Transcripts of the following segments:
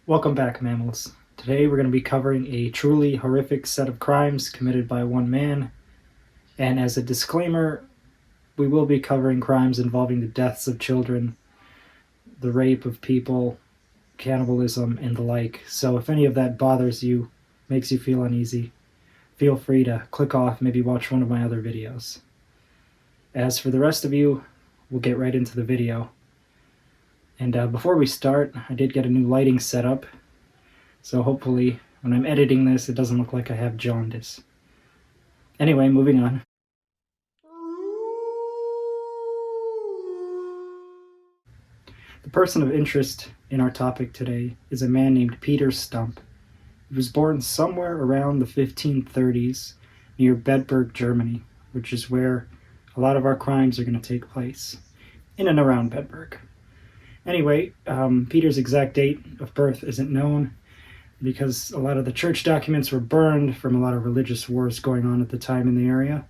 Welcome back, mammals. Today we're going to be covering a truly horrific set of crimes committed by one man. And as a disclaimer, we will be covering crimes involving the deaths of children, the rape of people, cannibalism, and the like. So if any of that bothers you, makes you feel uneasy, feel free to click off, maybe watch one of my other videos. As for the rest of you, we'll get right into the video. And before we start, I did get a new lighting setup, so hopefully when I'm editing this, it doesn't look like I have jaundice. Anyway, moving on. The person of interest in our topic today is a man named Peter Stumpp. He was born somewhere around the 1530s near Bedburg, Germany, which is where a lot of our crimes are going to take place, in and around Bedburg. Anyway, Peter's exact date of birth isn't known because a lot of the church documents were burned from a lot of religious wars going on at the time in the area.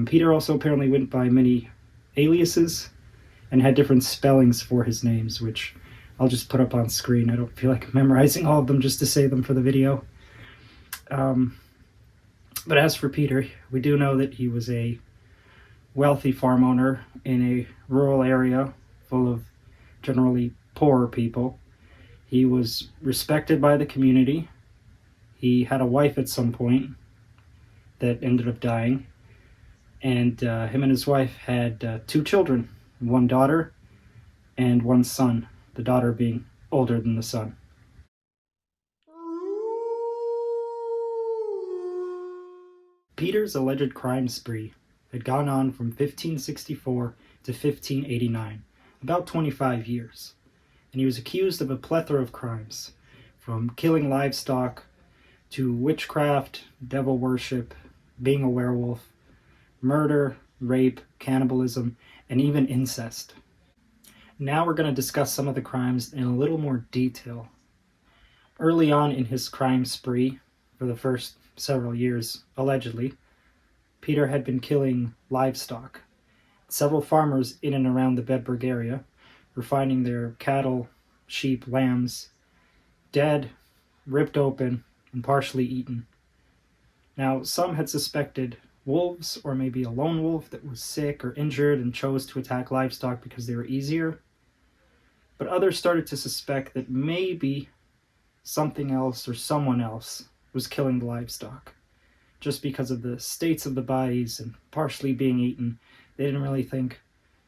Peter also apparently went by many aliases and had different spellings for his names, which I'll just put up on screen. I don't feel like memorizing all of them just to say them for the video. But as for Peter, we do know that he was a wealthy farm owner in a rural area full of generally poorer people. He was respected by the community. He had a wife at some point that ended up dying, and him and his wife had 2 children, one daughter and one son, the daughter being older than the son. Peter's alleged crime spree had gone on from 1564 to 1589, about 25 years, and he was accused of a plethora of crimes, from killing livestock to witchcraft, devil worship, being a werewolf, murder, rape, cannibalism, and even incest. Now we're going to discuss some of the crimes in a little more detail. Early on in his crime spree, for the first several years, allegedly, Peter had been killing livestock. Several farmers in and around the Bedburg area were finding their cattle, sheep, lambs dead, ripped open, and partially eaten. Now, some had suspected wolves, or maybe a lone wolf that was sick or injured and chose to attack livestock because they were easier. But others started to suspect that maybe something else or someone else was killing the livestock. Just because of the states of the bodies and partially being eaten, they didn't really think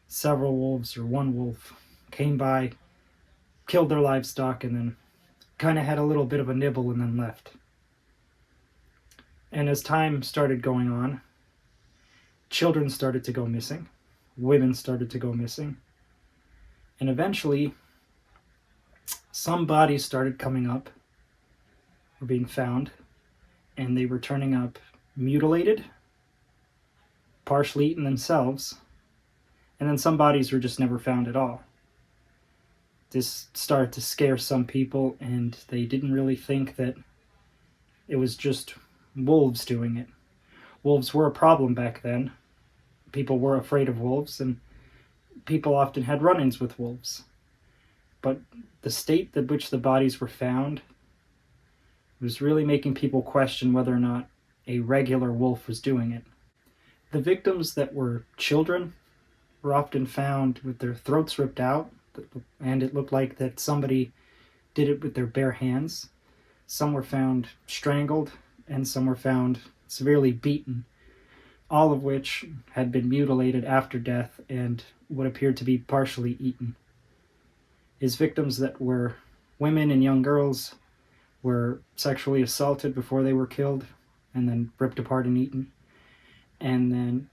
several wolves or one wolf came by, killed their livestock, and then kind of had a little bit of a nibble and then left. And as time started going on, children started to go missing, women started to go missing, and eventually some bodies started coming up, were being found, and they were turning up mutilated, partially eaten themselves, and then some bodies were just never found at all. This started to scare some people, and they didn't really think that it was just wolves doing it. Wolves were a problem back then. People were afraid of wolves, and people often had run-ins with wolves. But the state in which the bodies were found was really making people question whether or not a regular wolf was doing it. The victims that were children were often found with their throats ripped out, and it looked like that somebody did it with their bare hands. Some were found strangled, and some were found severely beaten, all of which had been mutilated after death and what appeared to be partially eaten. His victims that were women and young girls were sexually assaulted before they were killed and then ripped apart and eaten. And then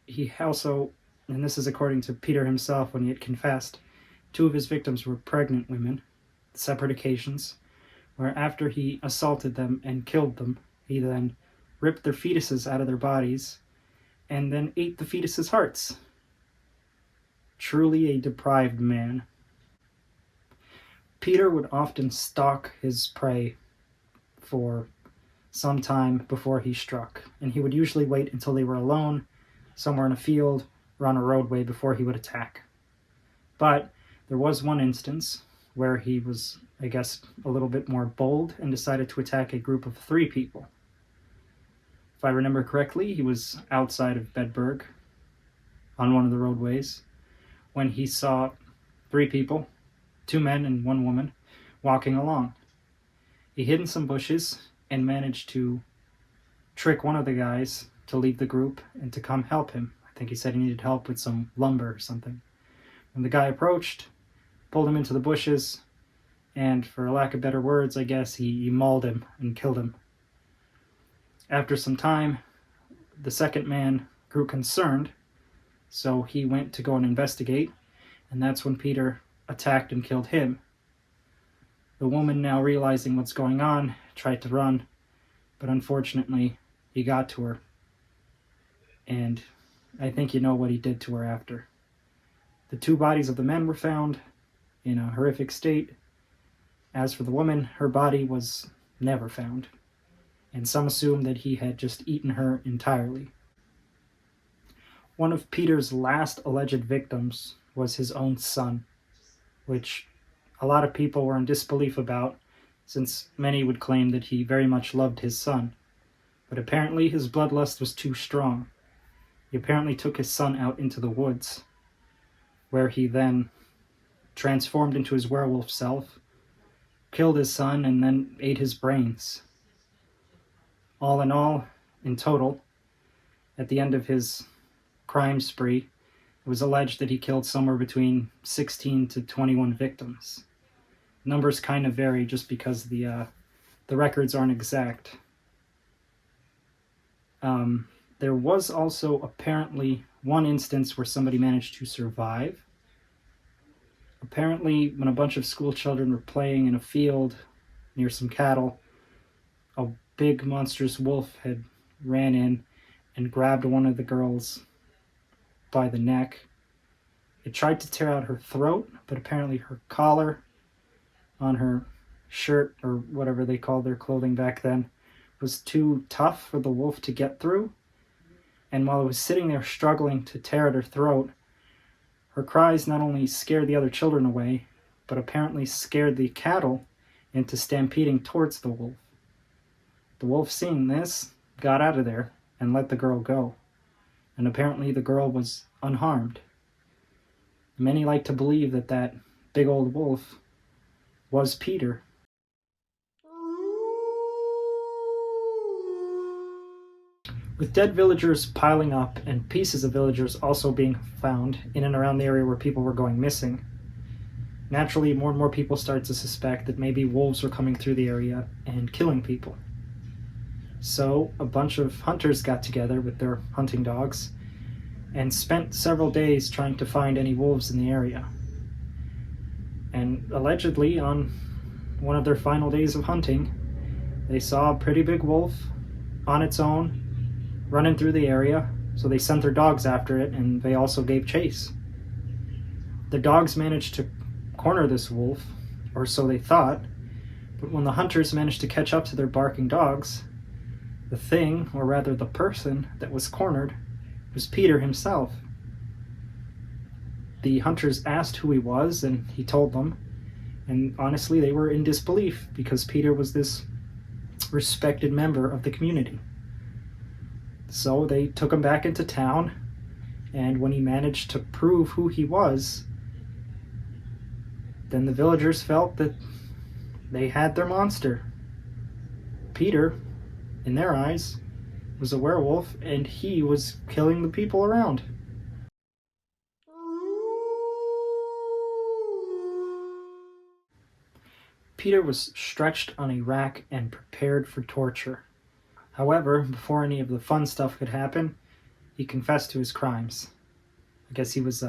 he also, and this is according to Peter himself when he had confessed, 2 of his victims were pregnant women, separate occasions, where after he assaulted them and killed them, he then ripped their fetuses out of their bodies and then ate the fetuses' hearts. Truly a deprived man. Peter would often stalk his prey for some time before he struck, and he would usually wait until they were alone, somewhere in a field or on a roadway before he would attack. But there was one instance where he was, I guess, a little bit more bold and decided to attack a group of 3 people. If I remember correctly, he was outside of Bedburg on one of the roadways when he saw 3 people, 2 men and 1 woman, walking along. He hid in some bushes and managed to trick one of the guys to leave the group and to come help him. I think he said he needed help with some lumber or something. When the guy approached, pulled him into the bushes, and for lack of better words, I guess, he mauled him and killed him. After some time, the second man grew concerned, so he went to go and investigate, and that's when Peter attacked and killed him. The woman, now realizing what's going on, tried to run, but unfortunately, he got to her. And I think you know what he did to her after. The 2 bodies of the men were found in a horrific state. As for the woman, her body was never found, and some assume that he had just eaten her entirely. One of Peter's last alleged victims was his own son, which a lot of people were in disbelief about, since many would claim that he very much loved his son. But apparently his bloodlust was too strong. He apparently took his son out into the woods, where he then transformed into his werewolf self, killed his son, and then ate his brains. All in all, in total, at the end of his crime spree, it was alleged that he killed somewhere between 16 to 21 victims. Numbers kind of vary just because the records aren't exact. There was also apparently one instance where somebody managed to survive. Apparently, when a bunch of school children were playing in a field near some cattle, a big monstrous wolf had ran in and grabbed one of the girls by the neck. It tried to tear out her throat, but apparently her collar on her shirt, or whatever they called their clothing back then, was too tough for the wolf to get through. And while it was sitting there struggling to tear at her throat, her cries not only scared the other children away, but apparently scared the cattle into stampeding towards the wolf. The wolf, seeing this, got out of there and let the girl go. And apparently the girl was unharmed. Many like to believe that that big old wolf was Peter. With dead villagers piling up and pieces of villagers also being found in and around the area where people were going missing, naturally more and more people started to suspect that maybe wolves were coming through the area and killing people. So a bunch of hunters got together with their hunting dogs and spent several days trying to find any wolves in the area. And allegedly, on one of their final days of hunting, they saw a pretty big wolf on its own running through the area, so they sent their dogs after it, and they also gave chase. The dogs managed to corner this wolf, or so they thought, but when the hunters managed to catch up to their barking dogs, the thing, or rather the person that was cornered, was Peter himself. The hunters asked who he was, and he told them, and honestly they were in disbelief because Peter was this respected member of the community. So they took him back into town, and when he managed to prove who he was, then the villagers felt that they had their monster. Peter, in their eyes, was a werewolf, and he was killing the people around. Peter was stretched on a rack and prepared for torture. However, before any of the fun stuff could happen, he confessed to his crimes. I guess he was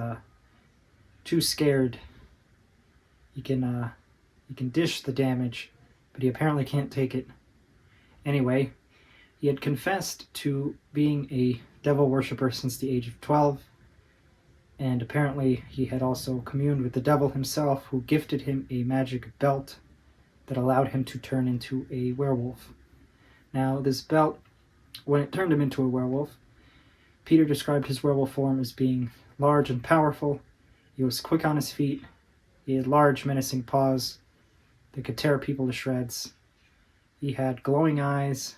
too scared. He can dish the damage, but he apparently can't take it. Anyway, he had confessed to being a devil worshipper since the age of 12, and apparently he had also communed with the devil himself, who gifted him a magic belt that allowed him to turn into a werewolf. Now, this belt, when it turned him into a werewolf, Peter described his werewolf form as being large and powerful. He was quick on his feet, He had large, menacing paws that could tear people to shreds. He had glowing eyes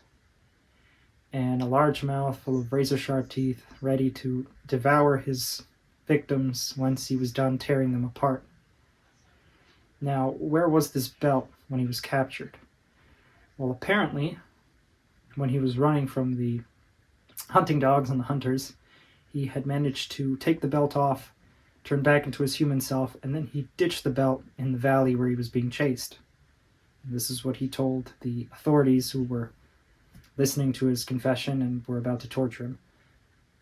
and a large mouth full of razor-sharp teeth, ready to devour his victims once he was done tearing them apart. Now, where was this belt when he was captured? Well, apparently, when he was running from the hunting dogs and the hunters, he had managed to take the belt off, turn back into his human self, and then he ditched the belt in the valley where he was being chased. And this is what he told the authorities who were listening to his confession and were about to torture him.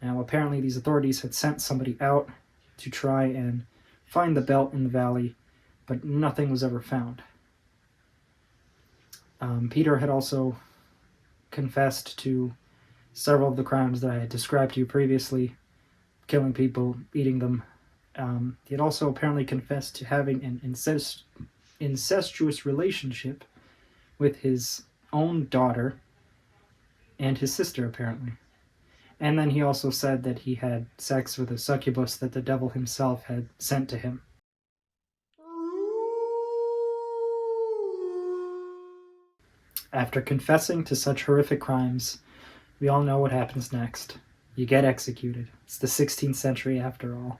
Now, apparently these authorities had sent somebody out to try and find the belt in the valley, but nothing was ever found. Peter had also confessed to several of the crimes that I had described to you previously, killing people, eating them. He had also apparently confessed to having an incestuous relationship with his own daughter and his sister, apparently. And then he also said that he had sex with a succubus that the devil himself had sent to him. After confessing to such horrific crimes, we all know what happens next. You get executed. It's the 16th century after all.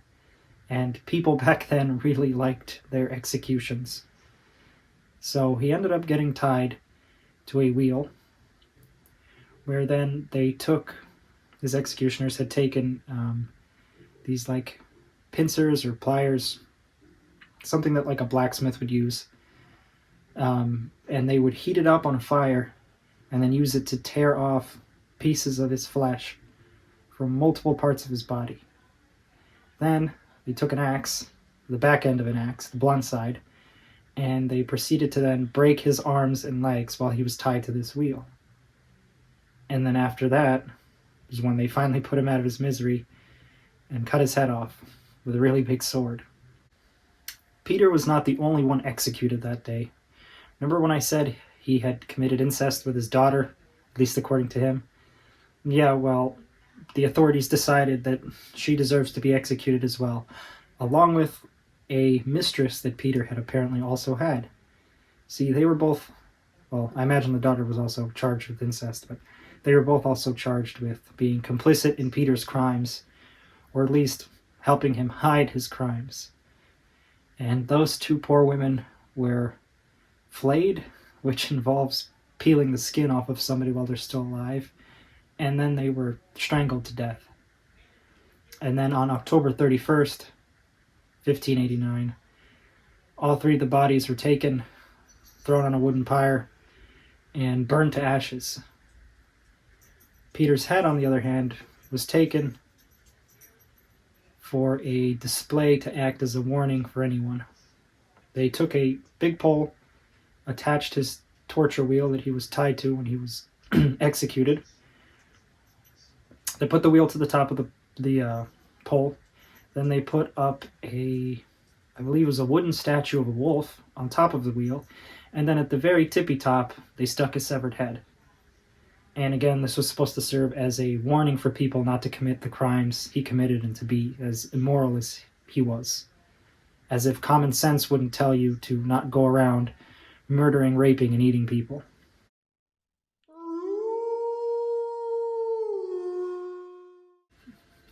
And people back then really liked their executions. So he ended up getting tied to a wheel, where then they took, his executioners had taken these like pincers or pliers, something that like a blacksmith would use, and they would heat it up on a fire and then use it to tear off pieces of his flesh from multiple parts of his body. Then they took an axe, the back end of an axe, the blunt side, and they proceeded to then break his arms and legs while he was tied to this wheel. And then after that is when they finally put him out of his misery and cut his head off with a really big sword. Peter was not the only one executed that day. Remember when I said he had committed incest with his daughter, at least according to him? Yeah, well, the authorities decided that she deserves to be executed as well, along with a mistress that Peter had apparently also had. See, they were both, well, I imagine the daughter was also charged with incest, but they were both also charged with being complicit in Peter's crimes, or at least helping him hide his crimes. And those two poor women were flayed, which involves peeling the skin off of somebody while they're still alive, and then they were strangled to death. And then on October 31st, 1589, all three of the bodies were taken, thrown on a wooden pyre, and burned to ashes. Peter's head, on the other hand, was taken for a display to act as a warning for anyone. They took a big pole, attached his torture wheel that he was tied to when he was executed. They put the wheel to the top of the pole. Then they put up I believe it was a wooden statue of a wolf on top of the wheel. And then at the very tippy top, they stuck a severed head. And again, this was supposed to serve as a warning for people not to commit the crimes he committed and to be as immoral as he was. As if common sense wouldn't tell you to not go around murdering, raping, and eating people.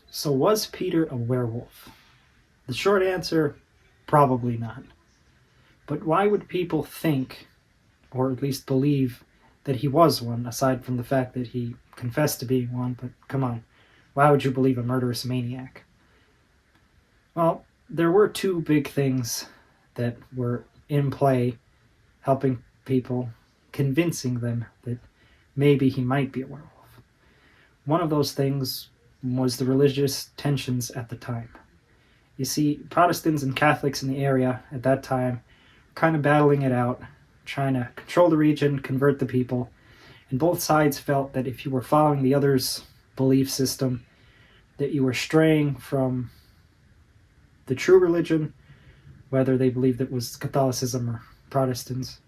So was Peter a werewolf? The short answer, probably not. But why would people think, or at least believe, that he was one, aside from the fact that he confessed to being one? But come on, why would you believe a murderous maniac? Well, there were two big things that were in play, helping people, convincing them that maybe he might be a werewolf. One of those things was the religious tensions at the time. You see, Protestants and Catholics in the area at that time were kind of battling it out, trying to control the region, convert the people, and both sides felt that if you were following the other's belief system, that you were straying from the true religion, whether they believed it was Catholicism or Protestants.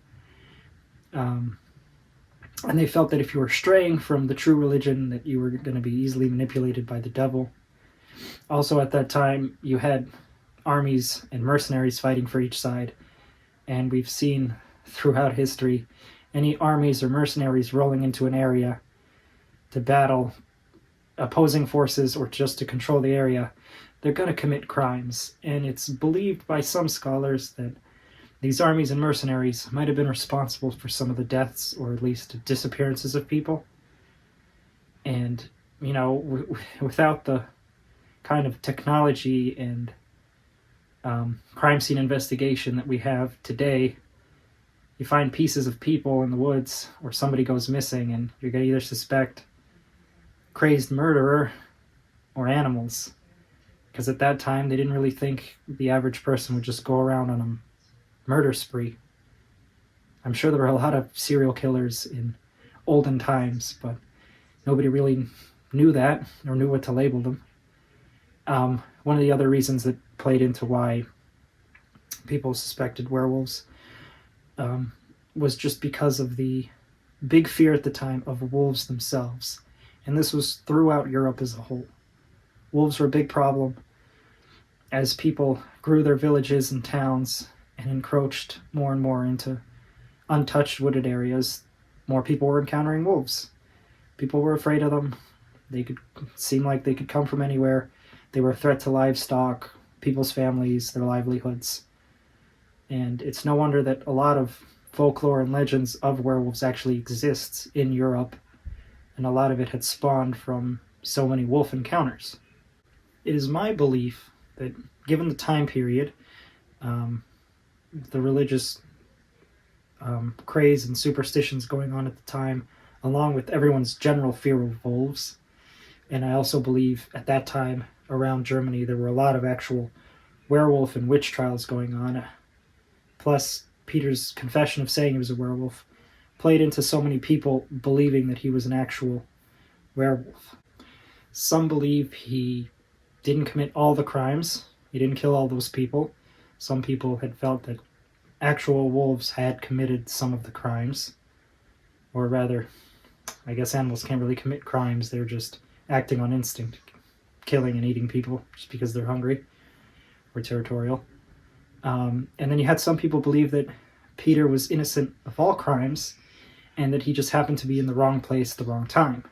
And they felt that if you were straying from the true religion, that you were going to be easily manipulated by the devil. Also at that time, you had armies and mercenaries fighting for each side. And we've seen throughout history any armies or mercenaries rolling into an area to battle opposing forces or just to control the area, they're going to commit crimes. And it's believed by some scholars that these armies and mercenaries might have been responsible for some of the deaths or at least disappearances of people. And, you know, without the kind of technology and crime scene investigation that we have today, you find pieces of people in the woods or somebody goes missing and you're going to either suspect crazed murderer or animals. Because at that time, they didn't really think the average person would just go around on a murder spree. I'm sure there were a lot of serial killers in olden times, but nobody really knew that or knew what to label them. One of the other reasons that played into why people suspected werewolves was just because of the big fear at the time of wolves themselves. And this was throughout Europe as a whole. Wolves were a big problem as people grew their villages and towns and encroached more and more into untouched wooded areas. More people were encountering wolves. People were afraid of them. They could seem like they could come from anywhere. They were a threat to livestock, people's families, their livelihoods. And it's no wonder that a lot of folklore and legends of werewolves actually exists in Europe, and a lot of it had spawned from so many wolf encounters. It is my belief that given the time period, the religious craze and superstitions going on at the time, along with everyone's general fear of wolves, and I also believe at that time around Germany there were a lot of actual werewolf and witch trials going on, plus Peter's confession of saying he was a werewolf played into so many people believing that he was an actual werewolf. Some believe he didn't commit all the crimes. He didn't kill all those people. Some people had felt that actual wolves had committed some of the crimes. Or rather, I guess animals can't really commit crimes. They're just acting on instinct, killing and eating people just because they're hungry or territorial. And then you had some people believe that Peter was innocent of all crimes and that he just happened to be in the wrong place at the wrong time.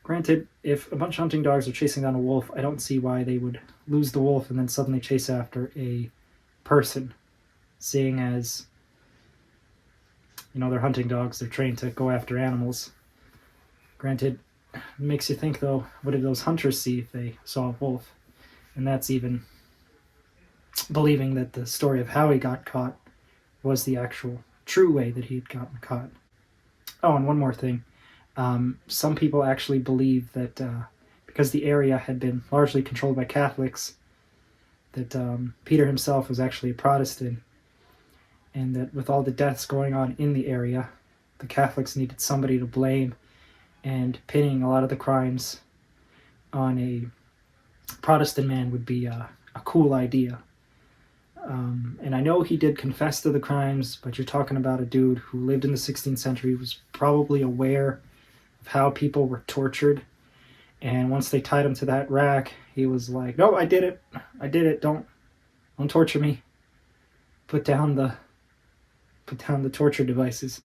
Granted, if a bunch of hunting dogs are chasing down a wolf, I don't see why they would lose the wolf and then suddenly chase after a person, seeing as, you know, they're hunting dogs, they're trained to go after animals. Granted, it makes you think, though, what did those hunters see if they saw a wolf? And that's even believing that the story of how he got caught was the actual true way that he had gotten caught. Oh, and one more thing. Some people actually believe that because the area had been largely controlled by Catholics, that Peter himself was actually a Protestant, and that with all the deaths going on in the area, the Catholics needed somebody to blame, and pinning a lot of the crimes on a Protestant man would be a cool idea. And I know he did confess to the crimes, but you're talking about a dude who lived in the 16th century, was probably aware of how people were tortured. And once they tied him to that rack, he was like, "No, I did it. Don't torture me. Put down the torture devices."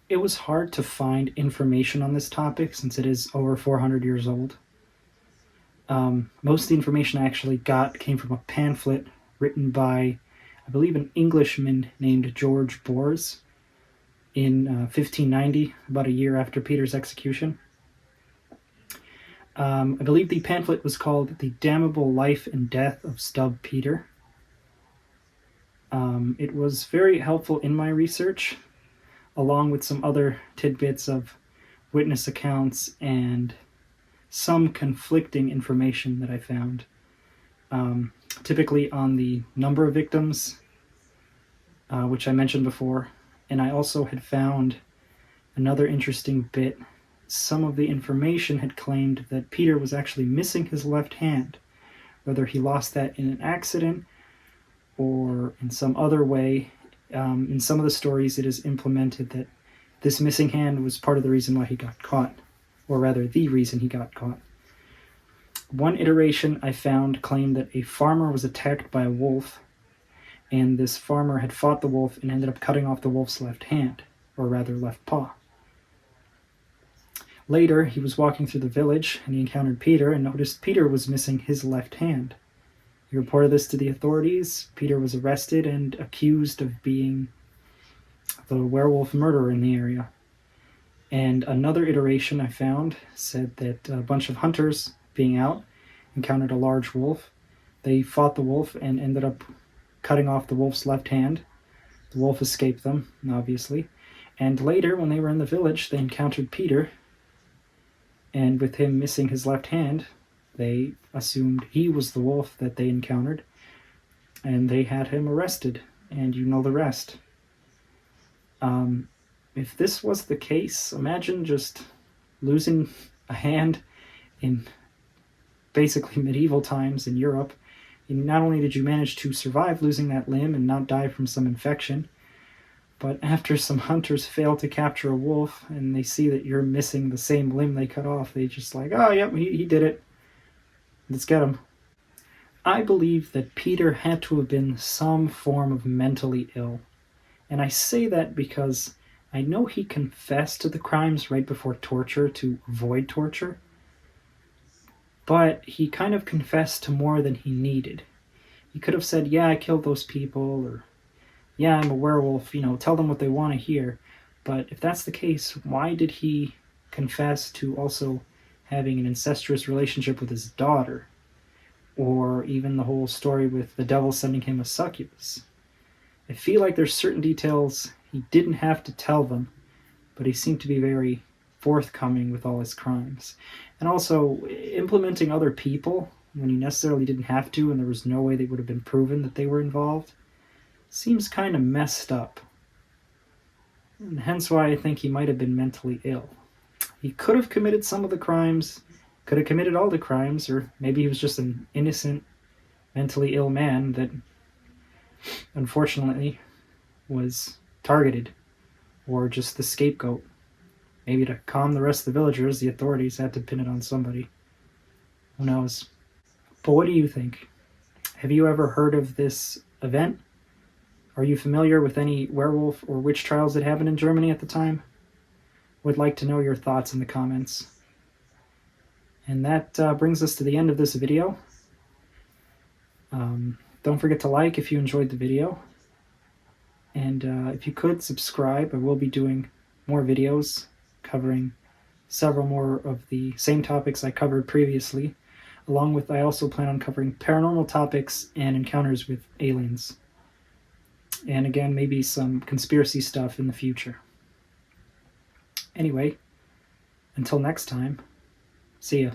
It was hard to find information on this topic since it is over 400 years old. Most of the information I actually got came from a pamphlet written by, I believe, an Englishman named George Bors in 1590, about a year after Peter's execution. I believe the pamphlet was called The Damnable Life and Death of Stumpp Peter. It was very helpful in my research, along with some other tidbits of witness accounts and some conflicting information that I found, typically on the number of victims, which I mentioned before, and I also had found another interesting bit. Some of the information had claimed that Peter was actually missing his left hand, whether he lost that in an accident or in some other way. In some of the stories, it is implemented that this missing hand was part of the reason why he got caught. or rather the reason he got caught. One iteration I found claimed that a farmer was attacked by a wolf, and this farmer had fought the wolf and ended up cutting off the wolf's left hand, or rather left paw. Later, he was walking through the village, and he encountered Peter and noticed Peter was missing his left hand. He reported this to the authorities. Peter was arrested and accused of being the werewolf murderer in the area. And another iteration I found said that a bunch of hunters being out encountered a large wolf. They fought the wolf and ended up cutting off the wolf's left hand. The wolf escaped them, obviously. And later, when they were in the village, they encountered Peter. And with him missing his left hand, they assumed he was the wolf that they encountered. And they had him arrested. And you know the rest. If this was the case, imagine just losing a hand in basically medieval times in Europe. And not only did you manage to survive losing that limb and not die from some infection, but after some hunters fail to capture a wolf and they see that you're missing the same limb they cut off, they just like, oh, yep, he did it. Let's get him. I believe that Peter had to have been some form of mentally ill. And I say that because I know he confessed to the crimes right before torture to avoid torture, but he kind of confessed to more than he needed. He could have said, yeah, I killed those people, or yeah, I'm a werewolf, tell them what they want to hear. But if that's the case, why did he confess to also having an incestuous relationship with his daughter? Or even the whole story with the devil sending him a succubus? I feel like there's certain details he didn't have to tell them, but he seemed to be very forthcoming with all his crimes. And also, implementing other people when he necessarily didn't have to and there was no way they would have been proven that they were involved seems kind of messed up. And hence why I think he might have been mentally ill. He could have committed some of the crimes, could have committed all the crimes, or maybe he was just an innocent, mentally ill man that unfortunately was targeted, or just the scapegoat. Maybe to calm the rest of the villagers, the authorities had to pin it on somebody. Who knows? But what do you think? Have you ever heard of this event? Are you familiar with any werewolf or witch trials that happened in Germany at the time? Would like to know your thoughts in the comments. And that brings us to the end of this video. Don't forget to like if you enjoyed the video. And if you could, subscribe. I will be doing more videos covering several more of the same topics I covered previously. Along with, I also plan on covering paranormal topics and encounters with aliens. And again, maybe some conspiracy stuff in the future. Anyway, until next time, see ya.